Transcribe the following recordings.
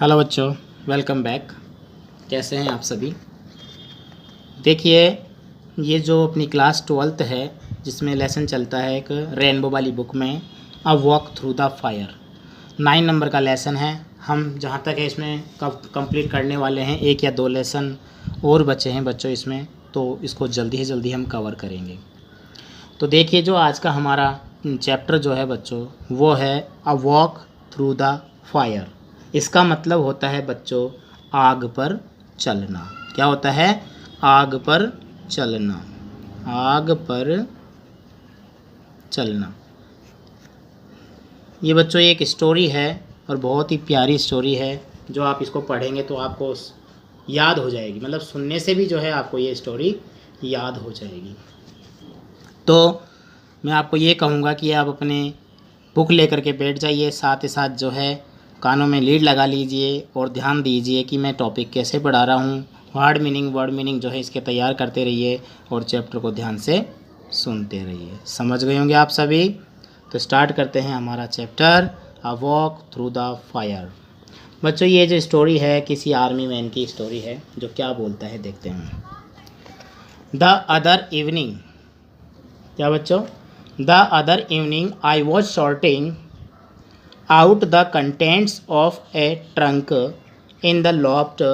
Hello बच्चों, welcome back. कैसे हैं आप सभी। देखिए, ये जो अपनी क्लास 12th है जिसमें लेसन चलता है एक रेनबो वाली बुक में a walk through the fire, 9 number का लेसन है। हम जहाँ तक है इसमें कब कंप्लीट करने वाले हैं, 1 या 2 लेसन और बचे हैं बच्चों इसमें, तो इसको जल्दी से जल्दी हम कवर करेंगे। तो देखिए, जो आज का हमारा चैप्टर जो है बच्चों वो है a walk through the fire. इसका मतलब होता है बच्चों आग पर चलना। क्या होता है? आग पर चलना। आग पर चलना। ये बच्चों एक स्टोरी है और बहुत ही प्यारी स्टोरी है। जो आप इसको पढ़ेंगे तो आपको याद हो जाएगी, मतलब सुनने से भी जो है आपको ये स्टोरी याद हो जाएगी। तो मैं आपको ये कहूँगा कि आप अपने बुक लेकर के बैठ जाइए, साथ ही साथ जो है कानों में लीड लगा लीजिए और ध्यान दीजिए कि मैं टॉपिक कैसे पढ़ा रहा हूँ। वर्ड मीनिंग जो है इसके तैयार करते रहिए और चैप्टर को ध्यान से सुनते रहिए। समझ गए होंगे आप सभी। तो स्टार्ट करते हैं हमारा chapter a walk through the fire. बच्चों, ये जो स्टोरी है किसी आर्मी मैन की स्टोरी है जो क्या बोलता है देखते हैं। द अदर इवनिंग, क्या बच्चों? The other evening I was sorting out the contents of a trunk in the loft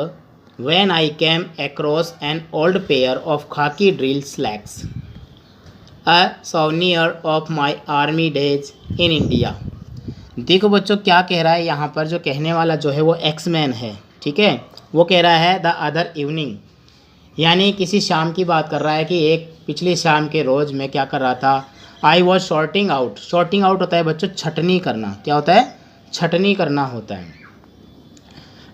when I came across an old pair of khaki drill slacks, a souvenir of my army days in India। देखो बच्चों, क्या कह रहा है यहाँ पर। जो कहने वाला जो है वो एक्समैन है, ठीक है। वो कह रहा है द अदर इवनिंग, यानी किसी शाम की बात कर रहा है कि एक पिछली शाम के रोज़ मैं क्या कर रहा था। I was sorting out. Sorting out होता है बच्चों छटनी करना। क्या होता है? छटनी करना होता है।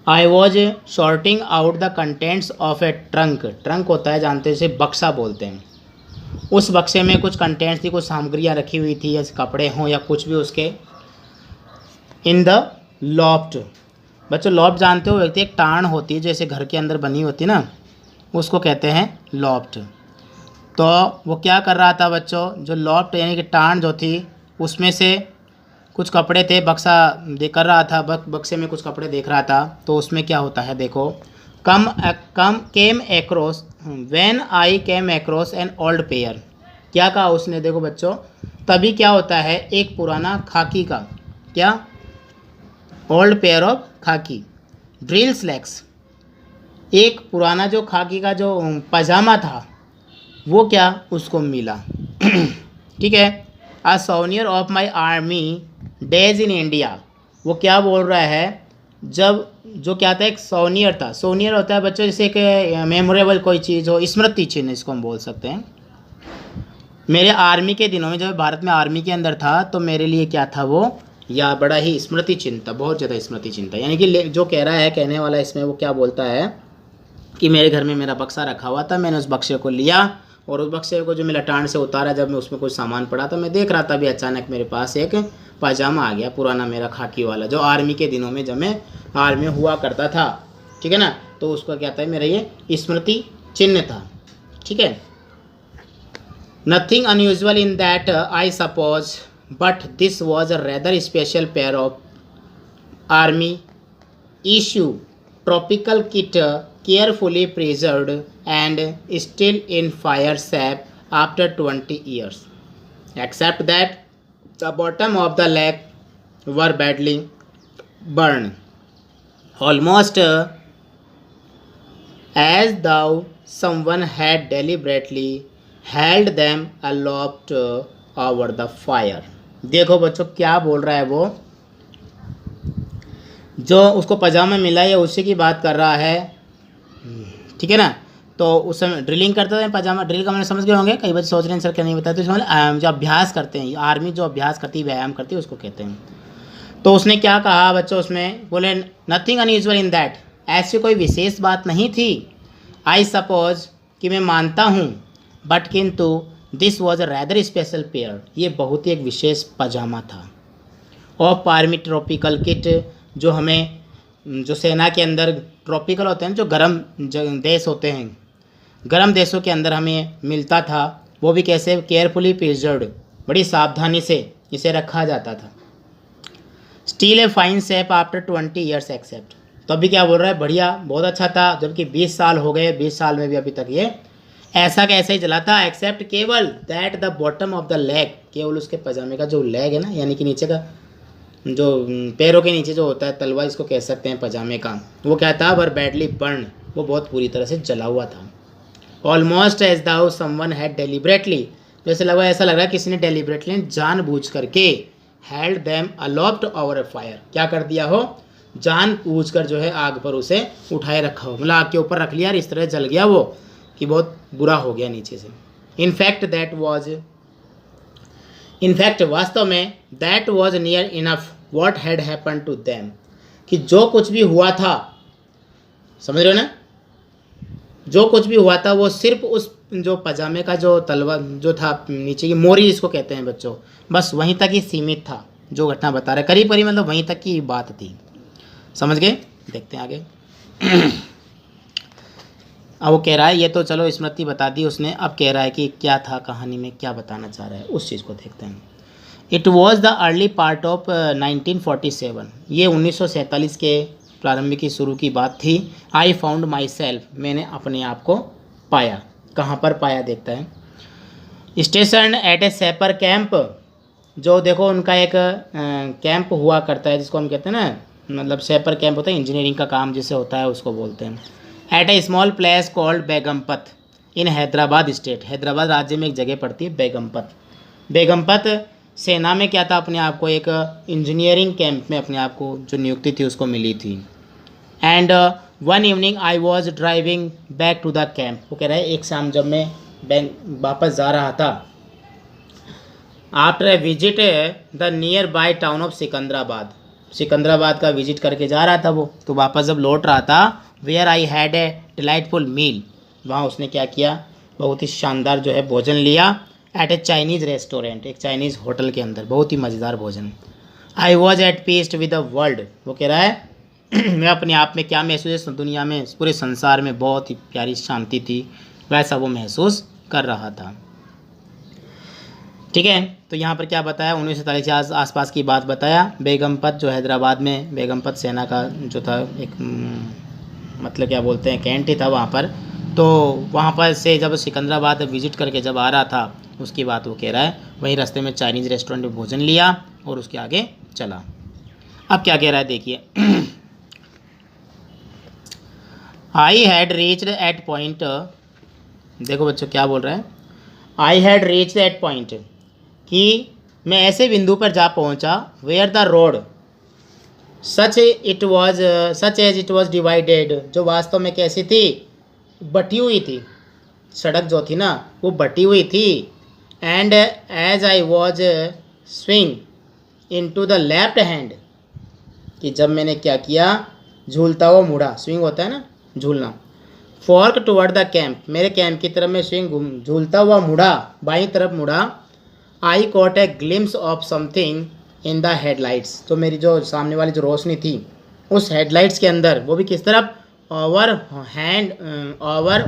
I was sorting out the contents of a trunk. Trunk होता है, जानते हैं, इसे बक्सा बोलते हैं। उस बक्से में कुछ कंटेंट्स थी, कुछ सामग्रियाँ रखी हुई थी, जैसे कपड़े हों या कुछ भी उसके। इन द लॉफ्ट, बच्चों लॉफ्ट जानते हो, व्यक्ति एक टाण होती है जैसे घर के अंदर बनी होती है ना, उसको कहते हैं लॉफ्ट। तो वो क्या कर रहा था बच्चों, जो लॉफ्ट यानी कि टाण जो थी उसमें से कुछ कपड़े थे, बक्सा देख कर रहा था, बक्से में कुछ कपड़े देख रहा था। तो उसमें क्या होता है देखो, came across when I came across an old pair. क्या कहा उसने? देखो बच्चों, तभी क्या होता है, एक पुराना खाकी का, क्या, ओल्ड पेयर ऑफ खाकी ड्रिल स्लैक्स, एक पुराना जो खाकी का जो पजामा था वो क्या उसको मिला। ठीक है। A senior of my army days in India. वो क्या बोल रहा है, जब जो क्या था, एक सोनियर था। सोनियर होता है बच्चों जैसे कि मेमोरेबल कोई चीज़ हो, स्मृति चिन्ह इसको हम बोल सकते हैं। मेरे आर्मी के दिनों में जब भारत में आर्मी के अंदर था तो मेरे लिए क्या था वो, या बड़ा ही स्मृति चिन्ह था, बहुत ज़्यादा स्मृति चिन्ह था। यानी कि जो कह रहा है, कहने वाला इसमें वो क्या बोलता है कि मेरे घर में मेरा बक्सा रखा हुआ था, मैंने उस बक्से को लिया और उस बक्से को जो मैं लटान से उतारा, जब मैं उसमें कुछ सामान पड़ा तो मैं देख रहा था, भी अचानक मेरे पास एक पजामा आ गया, पुराना मेरा खाकी वाला, जो आर्मी के दिनों में जब मैं आर्मी हुआ करता था। ठीक है ना। तो उसका क्या था, मेरा ये स्मृति चिन्ह था। ठीक है। Nothing unusual in that I suppose, but this was a rather special pair of army issue tropical kit, carefully preserved and still in fire shape after 20 years, except that the bottom of the lake were badly burned, almost as though someone had deliberately held them aloft over the fire। देखो बच्चों क्या बोल रहा है वो, जो उसको पजामा मिला या उसी की बात कर रहा है। ठीक है ना। तो उस समय ड्रिलिंग करते थे, पजामा ड्रिल का मैंने समझ गए होंगे। कई बच्चे सोच रहे हैं सर क्या नहीं बताया, तो इसमें जो अभ्यास करते हैं, आर्मी जो अभ्यास करती है, व्यायाम करती है, उसको कहते हैं। तो उसने क्या कहा बच्चों, उसमें बोले नथिंग अनयूजुअल इन दैट, ऐसी कोई विशेष बात नहीं थी। आई सपोज, कि मैं मानता हूँ, बट किंतु this was a rather special pair, ये बहुत ही एक विशेष पजामा था। ऑफ आर्मी ट्रॉपिकल किट, जो हमें जो सेना के अंदर ट्रॉपिकल होते हैं, जो गर्म देश होते हैं, गर्म देशों के अंदर हमें मिलता था, वो भी कैसे, केयरफुली प्रिजर्व्ड, बड़ी सावधानी से इसे रखा जाता था। Still a fine shape after 20 years except, तो तो अभी क्या बोल रहा है, बढ़िया, बहुत अच्छा था, जबकि 20 साल हो गए, 20 साल में भी अभी तक ये ऐसा का ऐसा ही चला था, एक्सेप्ट केवल that the bottom of the leg, केवल उसके पजामे का जो लेग है ना, यानी कि नीचे का जो पैरों के नीचे जो होता है तलवा, इसको कह सकते हैं पजामे का, वो क्या था, वर बैडली बर्न, वो बहुत बुरी तरह से जला हुआ था। Almost as though someone had deliberately, जैसे लगा, ऐसा लग रहा है किसी ने डेलिबरेटली जानबूझ करके हेल्ड देम अलोप्ड ओवर ए फायर, क्या कर दिया हो, जानबूझ कर जो है आग पर उसे उठाए रखा हो, मतलब आग के ऊपर रख लिया और इस तरह जल गया वो कि बहुत बुरा हो गया नीचे से। इनफैक्ट वास्तव में that was near enough what had happen to them, कि जो कुछ भी हुआ था, समझ रहे हो ना, जो कुछ भी हुआ था वो सिर्फ उस जो पजामे का जो तलवा जो था नीचे की मोरी जिसको कहते हैं बच्चों, बस वहीं तक ही सीमित था जो घटना बता रहे, करीब करीब मतलब वहीं तक की बात थी। समझ गए? देखते हैं आगे। अब वो कह रहा है, ये तो चलो स्मृति बता दी उसने, अब कह रहा है कि क्या था कहानी में, क्या बताना चाह रहा है, उस चीज़ को देखते हैं। It was the early part of 1947, ये 1947 के प्रारंभिक की शुरू की बात थी। आई फाउंड माई सेल्फ, मैंने अपने आप को पाया, कहाँ पर पाया देखता है। स्टेशन एट ए सैपर कैंप, जो देखो उनका एक कैंप हुआ करता है जिसको हम कहते हैं ना, मतलब सैपर कैंप होता है, इंजीनियरिंग का काम जिसे होता है उसको बोलते हैं। एट ए स्मॉल प्लेस कॉल्ड बेगमपत इन हैदराबाद स्टेट, हैदराबाद राज्य में एक जगह पड़ती है बेगमपत। बेगमपत सेना में क्या था, अपने आप को एक इंजीनियरिंग कैंप में अपने आप को जो नियुक्ति थी उसको मिली थी। And one evening I was driving back to the camp, वो कह रहा है एक शाम जब मैं वापस जा रहा था, after a visit the near by town of Secunderabad, Secunderabad का विजिट करके जा रहा था वो, तो वापस जब लौट रहा था, where I had a delightful meal, वहाँ उसने क्या किया, बहुत ही शानदार जो है भोजन लिया, एट ए चाइनीज़ रेस्टोरेंट, एक चाइनीज़ होटल के अंदर, बहुत ही मज़ेदार भोजन। I was at peace with the world, वो कह रहा है मैं अपने आप में क्या महसूस, दुनिया में पूरे संसार में बहुत ही प्यारी शांति थी, वैसा वो महसूस कर रहा था। ठीक है, तो यहाँ पर क्या बताया, 1947 के आसपास की बात बताया। बेगमपत जो हैदराबाद में बेगमपत सेना का जो था एक मतलब क्या बोलते हैं कैंट ही था वहाँ पर, तो वहाँ पर से जब सिकंदराबाद विजिट करके जब आ रहा था उसकी बात वो कह रहा है, वहीं रास्ते में चाइनीज़ रेस्टोरेंट में भोजन लिया और उसके आगे चला। अब क्या कह रहा है देखिए, I had reached at point, देखो बच्चों क्या बोल रहा है, I had reached at point, कि मैं ऐसे बिंदु पर जा पहुंचा, where the road such as it was divided, जो वास्तव में कैसी थी, बटी हुई थी, सड़क जो थी ना वो बटी हुई थी। And as I was swing in to the left hand, कि जब मैंने क्या किया, झूलता हुआ मुड़ा, स्विंग होता है ना झूलना, फॉर्क टुवर्ड द कैंप, मेरे कैंप की तरफ में स्विंग झूलता हुआ मुड़ा, बाईं तरफ मुड़ा। I caught a glimpse of something in the headlights, तो मेरी जो सामने वाली जो रोशनी थी उस हेडलाइट्स के अंदर, वो भी किस तरफ, over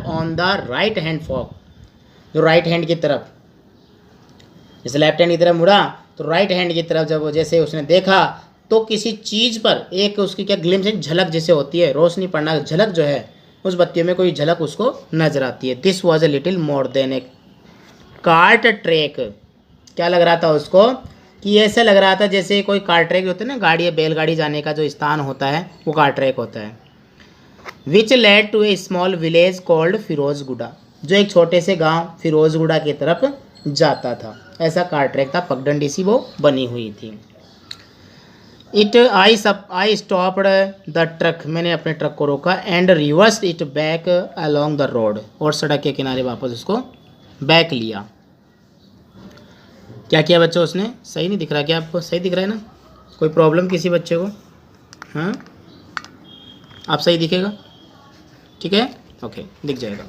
on the right hand fork, जो राइट हैंड की तरफ, जैसे लेफ्ट हैंड की तरफ मुड़ा तो राइट हैंड की तरफ जब जैसे उसने देखा तो किसी चीज़ पर एक उसकी क्या ग्लिम्स, एक झलक जैसे होती है, रोशनी पड़ना, झलक जो है उस बत्तियों में कोई झलक उसको नजर आती है। This was a little more than A cart track, क्या लग रहा था उसको, कि ऐसा लग रहा था जैसे कोई कार ट्रैक होता है ना, गाड़ी बैलगाड़ी जाने का जो स्थान होता है वो कार ट्रैक होता है। Which led to a small village called Firozguda, जो एक छोटे से गांव फिरोजगुड़ा की तरफ जाता था, ऐसा कार ट्रैक था, पगडंडी सी वो बनी हुई थी। आई स्टॉप्ड द ट्रक, मैंने अपने ट्रक को रोका, and reversed it back along the road, और सड़क के किनारे वापस उसको बैक लिया। क्या किया बच्चों उसने, सही नहीं दिख रहा क्या आपको, सही दिख रहा है ना, कोई प्रॉब्लम किसी बच्चे को, हाँ आप सही दिखेगा, ठीक है, ओके दिख जाएगा।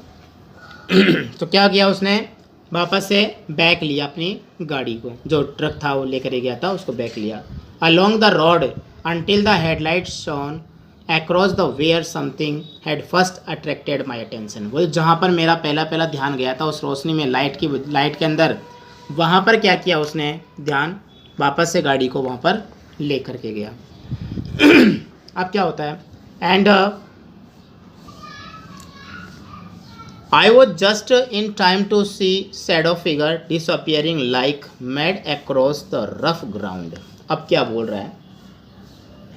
तो क्या किया उसने, वापस से बैक लिया अपनी गाड़ी को, जो ट्रक था वो लेकर गया था उसको बैक लिया, along the road until the headlight shone across the where something had first attracted my attention, वो जहाँ पर मेरा पहला ध्यान गया था उस रोशनी में, लाइट के अंदर, वहाँ पर क्या किया उसने, ध्यान वापस से गाड़ी को वहाँ पर ले करके गया। अब क्या होता है, and I was just in time to see shadow figure disappearing like mad across the rough ground. अब क्या बोल रहा है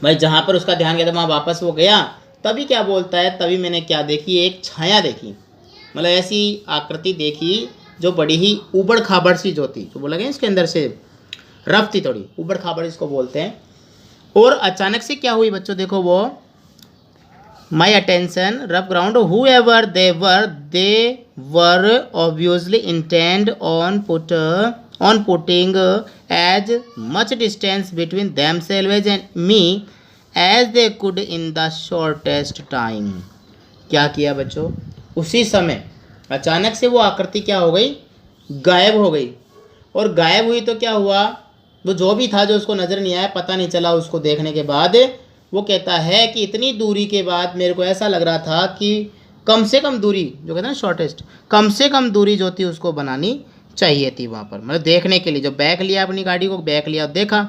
भाई, जहाँ पर उसका ध्यान गया था वहाँ वापस वो गया, तभी क्या बोलता है, तभी मैंने क्या देखी, एक छाया देखी, मतलब ऐसी आकृति देखी जो बड़ी ही उबड़ खाबड़ सी जो थी, जो बोला गया इसके अंदर से रफ थी, थोड़ी उबड़ खाबड़ इसको बोलते हैं। और अचानक से क्या हुई बच्चों, देखो वो my attention rough ground, whoever they were obviously intent on putting as much distance between themselves and me as they could in the shortest time। क्या किया बच्चों, उसी समय अचानक से वो आकृति क्या हो गई, गायब हो गई। और गायब हुई तो क्या हुआ, वो जो भी था जो उसको नज़र नहीं आया, पता नहीं चला उसको देखने के बाद। वो कहता है कि इतनी दूरी के बाद मेरे को ऐसा लग रहा था कि कम से कम दूरी, जो कहते हैं ना शॉर्टेस्ट, कम से कम दूरी जो थी उसको बनानी चाहिए थी वहाँ पर, मतलब देखने के लिए। जो बैक लिया अपनी गाड़ी को, बैक लिया और देखा।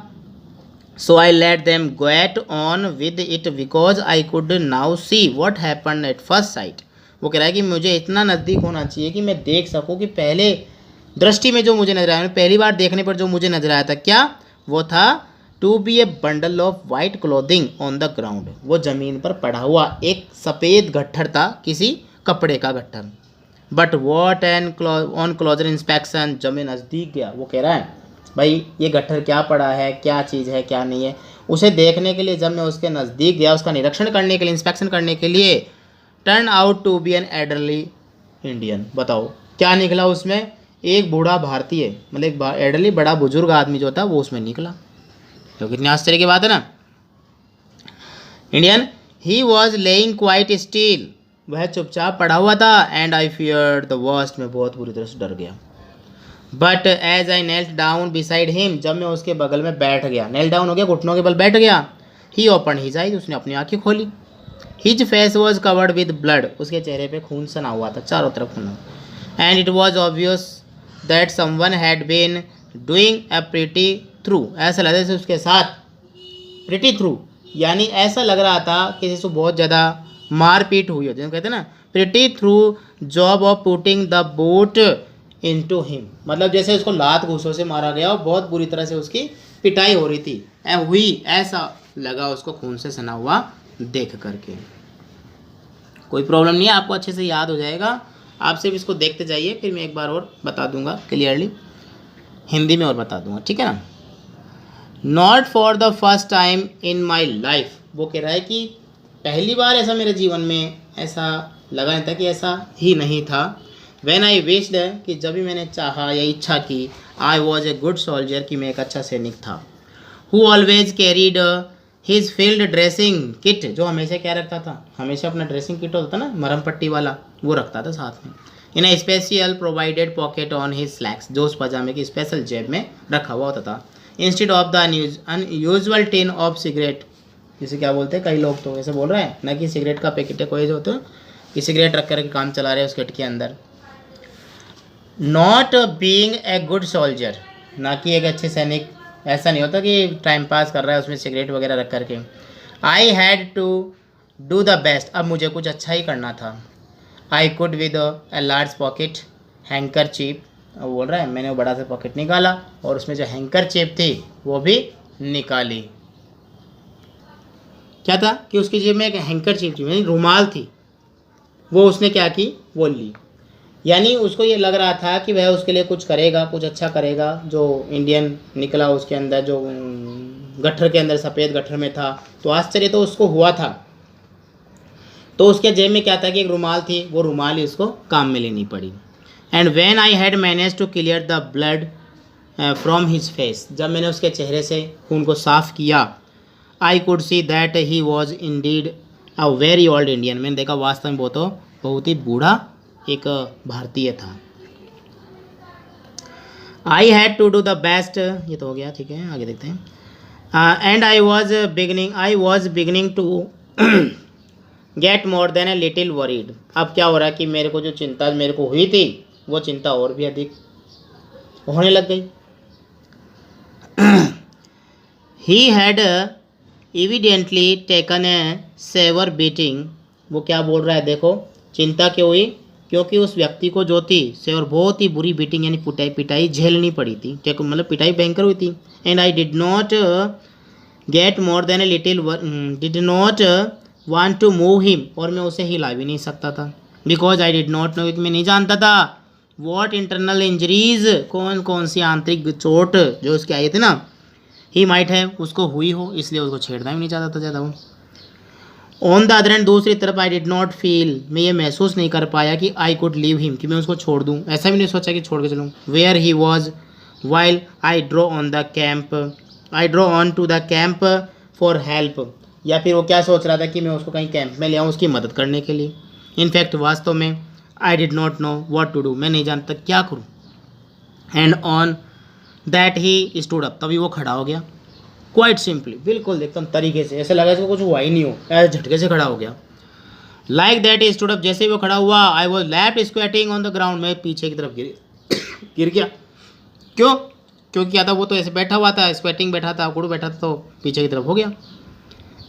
So I let them get on with it because I could now see what happen at first sight. वो कह रहा है कि मुझे इतना नज़दीक होना चाहिए कि मैं देख सकूँ कि पहले दृष्टि में जो मुझे नजर आया, पहली बार देखने पर जो मुझे नजर आया था, क्या वो था, to be a bundle of white clothing on the ground. वो ज़मीन पर पड़ा हुआ एक सफ़ेद गट्ठर था, किसी कपड़े का गट्ठर। But what and on closer inspection, जब मैं नज़दीक गया, वो कह रहा है भाई ये गट्ठर क्या पड़ा है, क्या चीज़ है क्या नहीं है, उसे देखने के लिए जब मैं उसके नज़दीक गया, उसका निरीक्षण करने के लिए, इंस्पेक्शन करने के लिए, turn out to be an elderly Indian. बताओ क्या निकला उसमें, एक बूढ़ा भारतीय, मतलब एक एडरली बड़ा बुजुर्ग आदमी जो था वो उसमें निकला। तो कितनी आश्चर्य की बात है ना। Indian, he was lying quite still, वह चुपचाप पड़ा हुआ था। And I fear the worst, मैं बहुत बुरी तरह से डर गया। But as I knelt down beside him, जब मैं उसके बगल में बैठ गया, नेल डाउन हो गया, घुटनों के बल बैठ गया। ही ओपन हिज आइज, उसने अपनी आंखें खोली। His face was covered with blood, उसके चेहरे पे खून सना हुआ था, चारों तरफ खून। And it was obvious that someone had been doing a pretty through, ऐसा लग रहा था उसके साथ प्रीटी थ्रू, यानी ऐसा लग रहा था किसी से बहुत ज़्यादा मारपीट हुई होती है, कहते हैं ना pretty through job of putting the boat into him, मतलब जैसे उसको लात घूसों से मारा गया और बहुत बुरी तरह से उसकी पिटाई हो रही थी, हुई, ऐसा लगा उसको खून से सना हुआ देख करके। कोई प्रॉब्लम नहीं है, आपको अच्छे से याद हो जाएगा, आप सिर्फ इसको देखते जाइए, फिर मैं एक बार और बता दूंगा क्लियरली, हिंदी में और बता दूंगा, ठीक है ना। Not for the first time in my life, वो कह रहा है कि पहली बार ऐसा मेरे जीवन में ऐसा लगा नहीं था, कि ऐसा ही नहीं था। व्हेन आई विश्ड, कि जब भी मैंने चाहा या इच्छा की, I was a good soldier, कि मैं एक अच्छा सैनिक था। Who always carried his field dressing kit, जो हमेशा क्या रखता था, हमेशा अपना ड्रेसिंग किट होता ना मरहम पट्टी वाला, वो रखता था साथ में। In a special provided pocket on his slacks, जो उस पजामे की स्पेशल जेब में रखा हुआ होता था। Instead of the unusual tin of cigarette, जिसे क्या बोलते हैं, कई लोग तो ऐसे बोल रहे हैं ना कि सिगरेट का पैकेट है कोई जो होता है कि सिगरेट रख कर काम चला रहे हैं उस किट के अंदर। Not being a good soldier, ना कि एक अच्छे सैनिक, ऐसा नहीं होता कि टाइम पास कर रहा है उसमें सिगरेट वगैरह रख करके। I had to do the best, अब मुझे कुछ अच्छा ही करना था। I could with a large pocket handkerchief, अब बोल रहा है मैंने वो बड़ा सा पॉकेट निकाला और उसमें जो हैंकर चेप थी वो भी निकाली। क्या था कि उसकी जेब में एक हैंकर चेप थी, यानी रुमाल थी, वो उसने क्या की, वो ली। यानी उसको ये लग रहा था कि वह उसके लिए कुछ करेगा, कुछ अच्छा करेगा। जो इंडियन निकला उसके अंदर, जो गट्ठर के अंदर, सफ़ेद गट्ठर में था, तो आश्चर्य तो उसको हुआ था। तो उसके जेब में क्या था कि एक रुमाल थी, वो रुमाल ही उसको काम में लेनी पड़ी। And when I had manage to clear the blood from his face, जब मैंने उसके चेहरे से खून को साफ किया, I could see that he was indeed a very old Indian, मैंने देखा वास्तव में बहुत ही बूढ़ा एक भारतीय था। I had to do the best, ये तो हो गया, ठीक है आगे देखते हैं। And I was beginning to get more than a little worried, अब क्या हो रहा है कि मेरे को जो चिंता मेरे को हुई थी वो चिंता और भी अधिक होने लग गई। He had evidently taken a severe beating, वो क्या बोल रहा है देखो, चिंता क्यों हुई, क्योंकि उस व्यक्ति को जो थी सेवर बहुत ही बुरी बीटिंग यानी पिटाई झेलनी पड़ी थी, मतलब पिटाई भयंकर हुई थी। And I did not get more than a little, did not want to move him, और मैं उसे हिला भी नहीं सकता था, because I did not know, क्योंकि मैं नहीं जानता था वॉट इंटरनल इंजरीज, कौन कौन सी आंतरिक चोट जो उसके आई थी ना, ही माइट है उसको हुई हो, इसलिए उसको छेड़ना भी नहीं चाहता था ज़्यादा वो। ऑन द अदर हैंड, दूसरी तरफ आई डिड नॉट फील, मैं ये महसूस नहीं कर पाया कि आई कुड लीव हिम, कि मैं उसको छोड़ दूँ, ऐसा भी नहीं सोचा कि छोड़ के चलूँ। Where he was while I draw on the camp, I draw on to the camp for help, या फिर वो क्या सोच रहा था कि मैं उसको कहीं कैंप में ले आऊँ उसकी मदद करने के लिए। इनफैक्ट वास्तव में I did not know what to do, मैं नहीं जानता क्या करूँ। And on that he stood up, तभी वो खड़ा हो गया, क्वाइट सिंपली, बिल्कुल एकदम तरीके से, ऐसे लगा इसको कुछ हुआ ही नहीं हो, ऐसे झटके से खड़ा हो गया। Like that he stood up, जैसे ही वो खड़ा हुआ, I was left squatting on the ground, मैं पीछे की तरफ गिर गया। क्यों? क्योंकि क्या था, वो तो ऐसे बैठा हुआ था, स्क्वेटिंग बैठा था, कुड़ू बैठा था, तो पीछे की तरफ हो गया।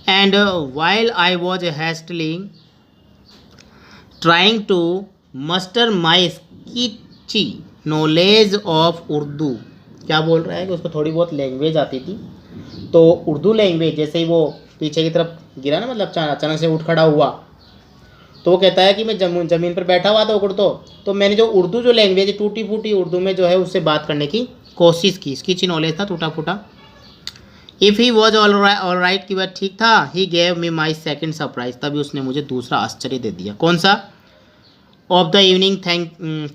And while I was hastily trying to muster my sketchy knowledge of Urdu, क्या बोल रहा है कि उसको थोड़ी बहुत लैंग्वेज आती थी, तो उर्दू लैंग्वेज, जैसे ही वो पीछे की तरफ गिरा ना, मतलब अचानक से उठ खड़ा हुआ, तो वो कहता है कि मैं ज़मीन पर बैठा हुआ था उकड़, तो मैंने जो उर्दू जो लैंग्वेज टूटी फूटी उर्दू में जो है उससे बात करने की कोशिश की, स्कीची नॉलेज था टूटा फूटा। If he was all right, की बात ठीक था, he gave me my second surprise, तभी उसने मुझे दूसरा आश्चर्य दे दिया। कौन सा? Of the evening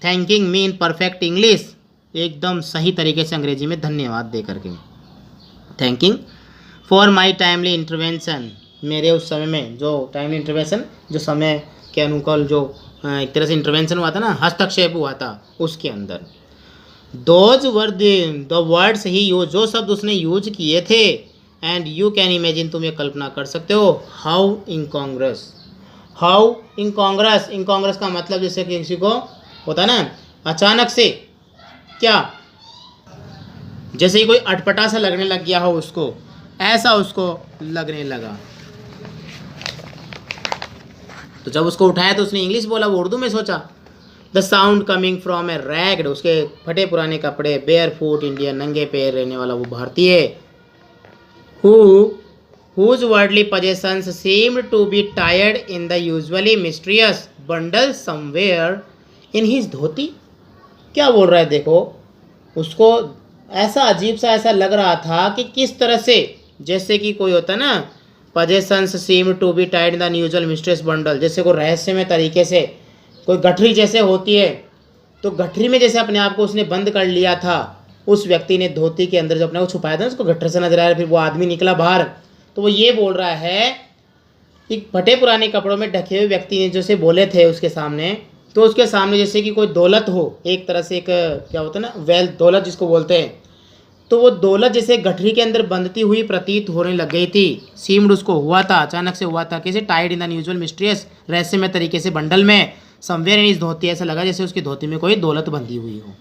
thanking me in perfect English, एकदम सही तरीके से अंग्रेजी में धन्यवाद दे करके, thanking for my timely intervention, मेरे उस समय में जो टाइमली इंटरवेंशन, जो समय के अनुकूल जो एक तरह से इंटरवेंशन हुआ था ना, हस्तक्षेप हुआ था उसके अंदर। Those were the words he use, जो शब्द उसने यूज किए थे, एंड यू कैन इमेजिन, तुम ये कल्पना कर सकते हो, हाउ इनकॉन्ग्रस, हाउ इनकॉन्ग्रस, इनकॉन्ग्रस का मतलब जैसे कि किसी को होता है ना अचानक से, क्या जैसे ही कोई अटपटा सा लगने लग गया हो उसको, ऐसा उसको लगने लगा। तो जब उसको उठाया तो उसने इंग्लिश बोला, वो उर्दू में सोचा। The sound coming from A ragged, उसके फटे पुराने कपड़े, बेयर फुट इंडियन, नंगे पैर रहने वाला वो भारतीय, whose worldly possessions seemed to be tied in the usually mysterious bundle somewhere in his धोती। क्या बोल रहा है देखो, उसको ऐसा अजीब सा ऐसा लग रहा था कि किस तरह से, जैसे कि कोई होता है ना, possessions seemed to be tied in the usual mysterious bundle, जैसे कोई रहस्यमय तरीके से कोई गठरी जैसे होती है, तो गठरी में जैसे अपने आप को उसने बंद कर लिया था, उस व्यक्ति ने धोती के अंदर जो अपने को छुपाया था उसको गठरी से नजर आया, फिर वो आदमी निकला बाहर, तो वो ये बोल रहा है कि फटे पुराने कपड़ों में ढके हुए व्यक्ति ने जैसे बोले थे उसके सामने, तो उसके सामने जैसे कि कोई दौलत हो, एक तरह से एक क्या होता है ना, वेल्थ, दौलत जिसको बोलते हैं, तो वो दौलत जैसे गठरी के अंदर बंधती हुई प्रतीत होने लग गई थी। सीम्ड उसको हुआ था, अचानक से हुआ था, कैसे, tied in the usual mysterious, रहस्यमय तरीके से बंडल में, समवेयर इन इस धोती, ऐसा लगा जैसे उसकी धोती में कोई दौलत बंधी हुई हो,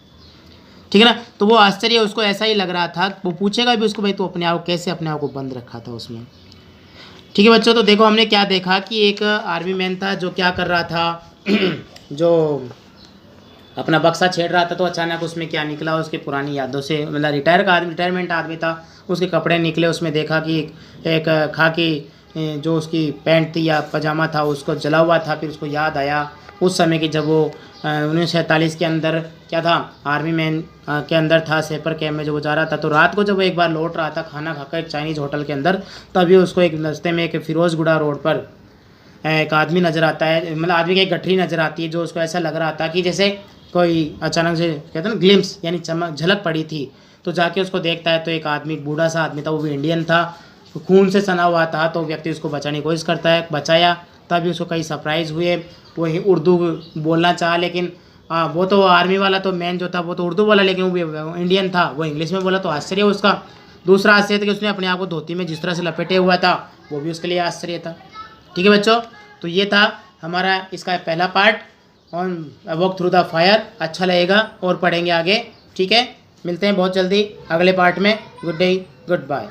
ठीक है ना। तो वो आश्चर्य उसको ऐसा ही लग रहा था, वो पूछेगा भी उसको, भाई तो अपने आप कैसे अपने आप को बंद रखा था उसमें, ठीक है बच्चों। तो देखो हमने क्या देखा कि एक आर्मी मैन था जो क्या कर रहा था जो अपना बक्सा छेड़ रहा था, तो अचानक उसमें क्या निकला, उसकी पुरानी यादों से, मतलब रिटायरमेंट आदमी था, उसके कपड़े निकले, उसमें देखा कि एक खाकी जो उसकी पैंट थी या पजामा था उसको जला हुआ था, फिर उसको याद आया उस समय की जब वो 1947 के अंदर क्या था, आर्मी मैन के अंदर था, सेपर कैम्प में जो वो जा रहा था, तो रात को जब वो एक बार लौट रहा था खाना खाकर एक चाइनीज़ होटल के अंदर, तभी उसको एक रास्ते में एक फिरोजगुड़ा रोड पर एक आदमी नज़र आता है, मतलब आदमी की एक गठरी नज़र आती है, जो उसको ऐसा लग रहा था कि जैसे कोई अचानक से कहते हैं ना ग्लिम्स, यानी चमक झलक पड़ी थी। तो जाके उसको देखता है तो एक आदमी, बूढ़ा सा आदमी था, वो भी इंडियन था, खून से सना हुआ था, तो व्यक्ति उसको बचाने की कोशिश करता है, बचाया, तभी उसको कई सरप्राइज़ हुए, वो उर्दू बोलना चाहा, लेकिन वो तो आर्मी वाला तो मैन जो था वो तो उर्दू बोला, लेकिन वो इंडियन था, वो इंग्लिश में बोला, तो आश्चर्य उसका। दूसरा आश्चर्य था कि उसने अपने आप को धोती में जिस तरह से लपेटे हुआ था, वो भी उसके लिए आश्चर्य था, ठीक है बच्चों। तो ये था हमारा इसका पहला part on walk through the fire, अच्छा लगेगा और पढ़ेंगे आगे, ठीक है। मिलते हैं बहुत जल्दी अगले पार्ट में। Good day, good bye.